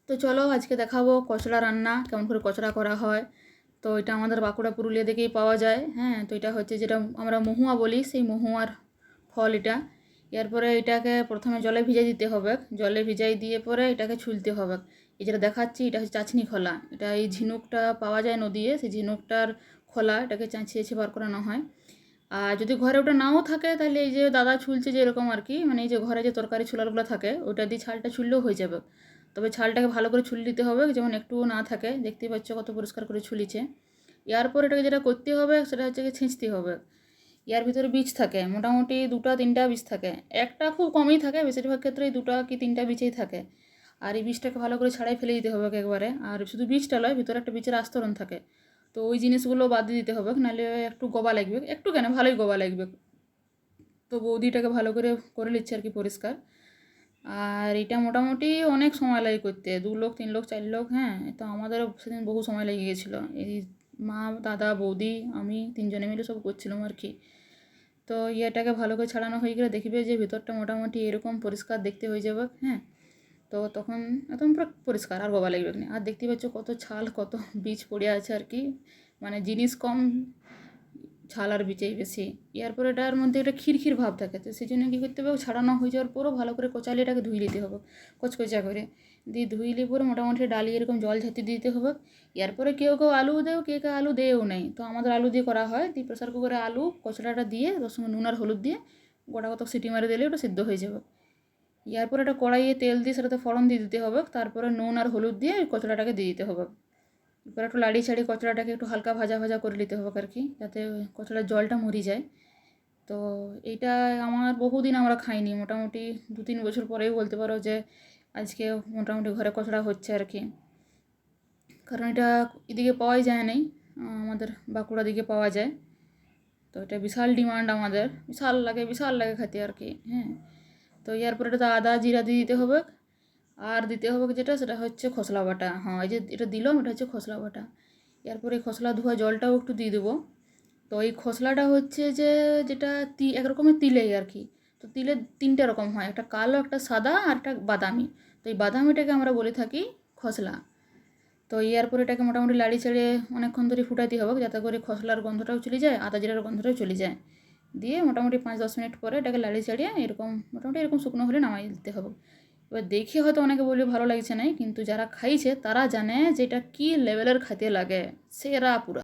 তো চলো আজকে দেখাবো কচড়া রান্না, কেমন করে কচড়া করা হয়। তো এটা আমাদের বাঁকুড়া পুরুলিয়া থেকেই পাওয়া যায়। হ্যাঁ, তো এটা হচ্ছে যেটা আমরা মহুয়া বলি, সেই মহুয়ার ফল এটা। এরপরে এটাকে প্রথমে জলে ভিজাই দিতে হবে, জলে ভিজাই দিয়ে পরে এটাকে ছুলতে হবে। এই যেটা দেখাচ্ছি এটা হচ্ছে চাছনি খোলা। এটা এই ঝিনুকটা পাওয়া যায় নদীয়ে, সেই ঝিনুকটার খোলা এটাকে চাঁচিয়েছে বার করানো হয়। আর যদি ঘরে ওটা নাও থাকে তাহলে এই যে দাদা ছুলছে যে এরকম আর কি, মানে এই যে ঘরে যে তরকারি ছুলারগুলো থাকে ওটা দিয়ে ছালটা ছুললেও হয়ে যাবে। তবে ছালটাকে ভালো করে ছুলে দিতে হবে, যেমন একটুও না থাকে। দেখতেই পাচ্ছ কত পরিষ্কার করে ছুলিছে। এরপর এটাকে যেটা করতে হবে সেটা হচ্ছে কি ছেঁচতে হবে। ইয়ার ভিতরে বীজ থাকে মোটামুটি 2-3টা বীজ থাকে। একটা খুব কমই থাকে, বেশিরভাগ ক্ষেত্রেই 2টা কি 3টা বীজেই থাকে। আর এই বীজটাকে ভালো করে ছাড়াই ফেলে দিতে হবে একবারে। আর শুধু বীজটা নয়, ভিতরে একটা বীজের আস্তরণ থাকে। তো ওই জিনিসগুলো বাদ দিয়ে দিতে হবে, নাহলে একটু গোবা লাগবে, একটু কেন ভালোই গোবা লাগবে। তো বৌদিটাকে ভালো করে করে নিচ্ছে আর কি পরিষ্কার। আর এটা মোটামুটি অনেক সময় লাগে করতে, 2 লোক 3 লোক 4 লোক। হ্যাঁ, তো আমাদেরও সেদিন বহু সময় লেগে গেছিলো। এই মা, দাদা, বৌদি, আমি 3জনে মিলে সব করছিলাম আর কি। তো ইয়েটাকে ভালো করে ছাড়ানো হয়ে গেলে দেখবে যে ভিতরটা মোটামুটি এরকম পরিষ্কার দেখতে হয়ে যাবে। হ্যাঁ, তো তখন একদম পুরো পরিষ্কার, আর গোবা লাগবে না। আর দেখতে পাচ্ছ কত ছাল কত বীজ পড়ে আছে আর কি, মানে জিনিস কম, ছাল আর বীজেই বেশি। এরপর এটার মধ্যে একটা ক্ষীর ভাব থাকে, তো সেই জন্য কী করতে হবে, ছাড়ানো হয়ে যাওয়ার পরও ভালো করে কচালে এটাকে ধুয়ে নিতে হবে, কচকচা করে। দিয়ে ধুইলে পরে মোটামুটি ডালি এরকম জল ঝাঁটি দিতে হবে। এরপরে কেউ কেউ আলু দেও, কেউ কেউ আলু দেও নেই, তো আমাদের আলু দিয়ে করা হয়। দিয়ে প্রেসার কুকারে আলু কচড়াটা দিয়ে তার সঙ্গে নুন আর হলুদ দিয়ে গোটা কত সিটি মারে দিলে ওটা সিদ্ধ হয়ে যাবে। এরপর একটা কড়াইয়ে তেল দিয়ে সেটাতে ফোড়ন দিয়ে দিতে হবে, তারপরে নুন আর হলুদ দিয়ে ওই কচড়াটাকে দিয়ে দিতে হবে। এবার একটু লাড়ি ছাড়ি কচড়াটাকে একটু হালকা ভাজা ভাজা করে নিতে হবে আর কি, যাতে কচড়ার জলটা মরি যায়। তো এইটা আমার বহুদিন আমরা খাইনি, মোটামুটি 2-3 বছর পরেই বলতে পারো যে আজকে মোটামুটি ঘরে কচড়া হচ্ছে আর কি। কারণ এটা এদিকে পাওয়াই যায় নাই, আমাদের বাঁকুড়া দিকে পাওয়া যায়। তো এটা বিশাল ডিমান্ড আমাদের, বিশাল লাগে খেতে আর কি। হ্যাঁ, তো এরপরে এটাতে আদা জিরা দিয়ে দিতে হবে। আর দিতে হবে যেটা সেটা হচ্ছে খসলা বাটা। হ্যাঁ, এই যে এটা দিলাম এটা হচ্ছে খসলা বাটা। এরপরে খসলা ধোয়া জলটাও একটু দিয়ে দেবো। তো এই খসলাটা হচ্ছে যে যেটা এক রকমের তিলেই আর কি। তো তিলের 3টে রকম হয়, একটা কালো, একটা সাদা আর একটা বাদামি। তো এই বাদামিটাকে আমরা বলে থাকি খসলা। তো এরপর এটাকে মোটামুটি লাড়ি চাড়িয়ে অনেকক্ষণ ধরে ফুটাইতে হবে, যাতে করে খসলার গন্ধটাও চলে যায়, আদা জিরার গন্ধটাও চলে যায়। দিয়ে মোটামুটি 5-10 মিনিট পরে এটাকে লাড়ি চাড়িয়ে এরকম মোটামুটি এরকম শুকনো হলে নামাই দিতে হবে। এবার দেখে হয়তো অনেকে বলবে ভালো লাগছে না, কিন্তু যারা খাইছে তারা জানে যে এটা কী লেভেলের খাইতে লাগে, সেরা পুরা।